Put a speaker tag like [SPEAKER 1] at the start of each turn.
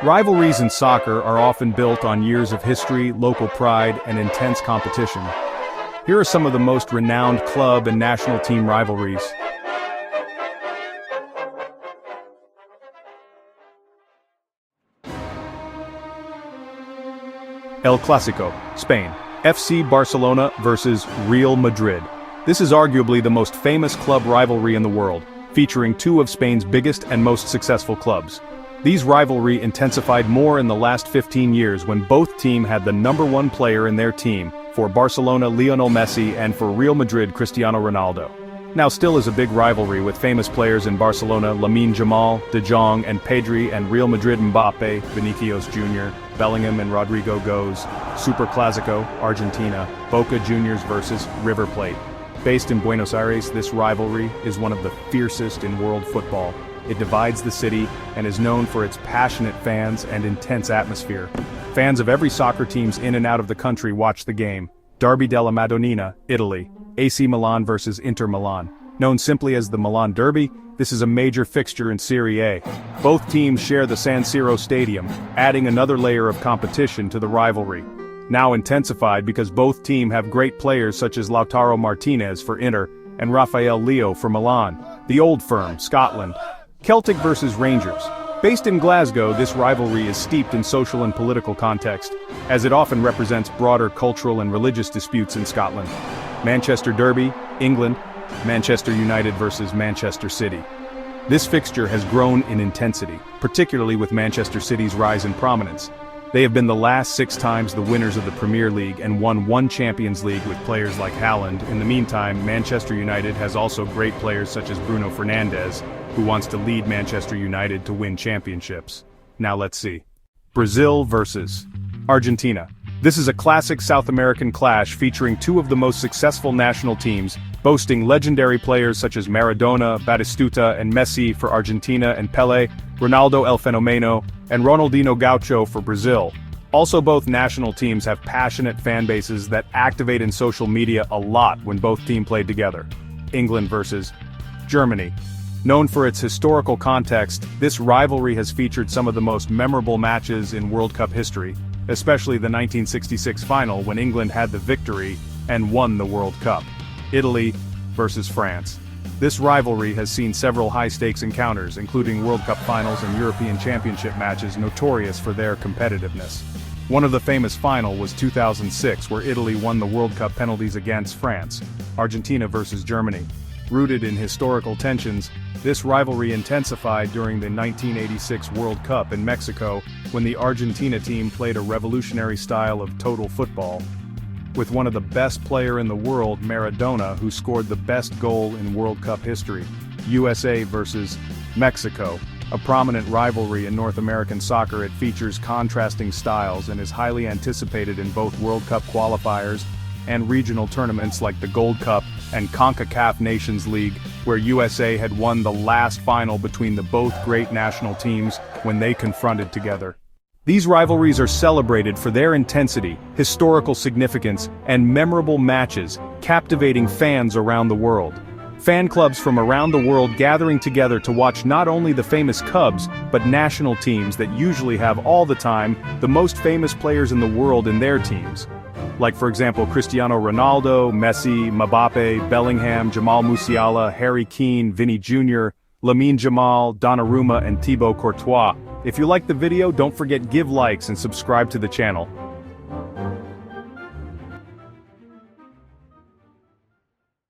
[SPEAKER 1] Rivalries in soccer are often built on years of history, local pride, and intense competition. Here are some of the most renowned club and national team rivalries. El Clásico, Spain. FC Barcelona versus Real Madrid. This is arguably the most famous club rivalry in the world, featuring two of Spain's biggest and most successful clubs. These rivalry intensified more in the last 15 years when both teams had the #1 player in their team, for Barcelona Lionel Messi and for Real Madrid Cristiano Ronaldo. Now still is a big rivalry with famous players in Barcelona Lamine Yamal, De Jong and Pedri, and Real Madrid Mbappe, Vinicius Jr., Bellingham and Rodrigo Goes, Super Clásico, Argentina, Boca Juniors versus River Plate. Based in Buenos Aires, this rivalry is one of the fiercest in world football. It divides the city and is known for its passionate fans and intense atmosphere. Fans of every soccer teams in and out of the country watch the game. Derby della Madonnina, Italy. AC Milan versus Inter Milan. Known simply as the Milan Derby, this is a major fixture in Serie A. Both teams share the San Siro stadium, adding another layer of competition to the rivalry. Now intensified because both teams have great players such as Lautaro Martinez for Inter and Rafael Leo for Milan. The Old Firm, Scotland. Celtic versus Rangers. Based in Glasgow, this rivalry is steeped in social and political context, as it often represents broader cultural and religious disputes in Scotland. Manchester Derby, England. Manchester United versus Manchester City. This fixture has grown in intensity, particularly with Manchester City's rise in prominence. They have been the last 6 times the winners of the Premier League and won 1 Champions League with players like Haaland. In the meantime, Manchester United has also great players such as Bruno Fernandes, who wants to lead Manchester United to win championships. Now let's see. Brazil versus Argentina. This is a classic South American clash featuring two of the most successful national teams, boasting legendary players such as Maradona, Batistuta and Messi for Argentina and Pelé, Ronaldo El Fenomeno, and Ronaldinho Gaucho for Brazil. Also, both national teams have passionate fan bases that activate in social media a lot when both teams played together. England versus Germany. Known for its historical context, this rivalry has featured some of the most memorable matches in World Cup history, especially the 1966 final when England had the victory and won the World Cup. Italy versus France. This rivalry has seen several high-stakes encounters, including World Cup finals and European Championship matches notorious for their competitiveness. One of the famous finals was 2006, where Italy won the World Cup penalties against France. Argentina versus Germany. Rooted in historical tensions, this rivalry intensified during the 1986 World Cup in Mexico, when the Argentina team played a revolutionary style of total football, with one of the best players in the world, Maradona, who scored the best goal in World Cup history. USA versus Mexico. A prominent rivalry in North American soccer, it features contrasting styles and is highly anticipated in both World Cup qualifiers and regional tournaments like the Gold Cup and CONCACAF Nations League, where USA had won the last final between the both great national teams when they confronted together. These rivalries are celebrated for their intensity, historical significance, and memorable matches, captivating fans around the world. Fan clubs from around the world gathering together to watch not only the famous Cubs, but national teams that usually have all the time the most famous players in the world in their teams. Like for example Cristiano Ronaldo, Messi, Mbappe, Bellingham, Jamal Musiala, Harry Kane, Vinny Jr., Lamine Yamal, Donnarumma and Thibaut Courtois. If you liked the video, don't forget give likes and subscribe to the channel.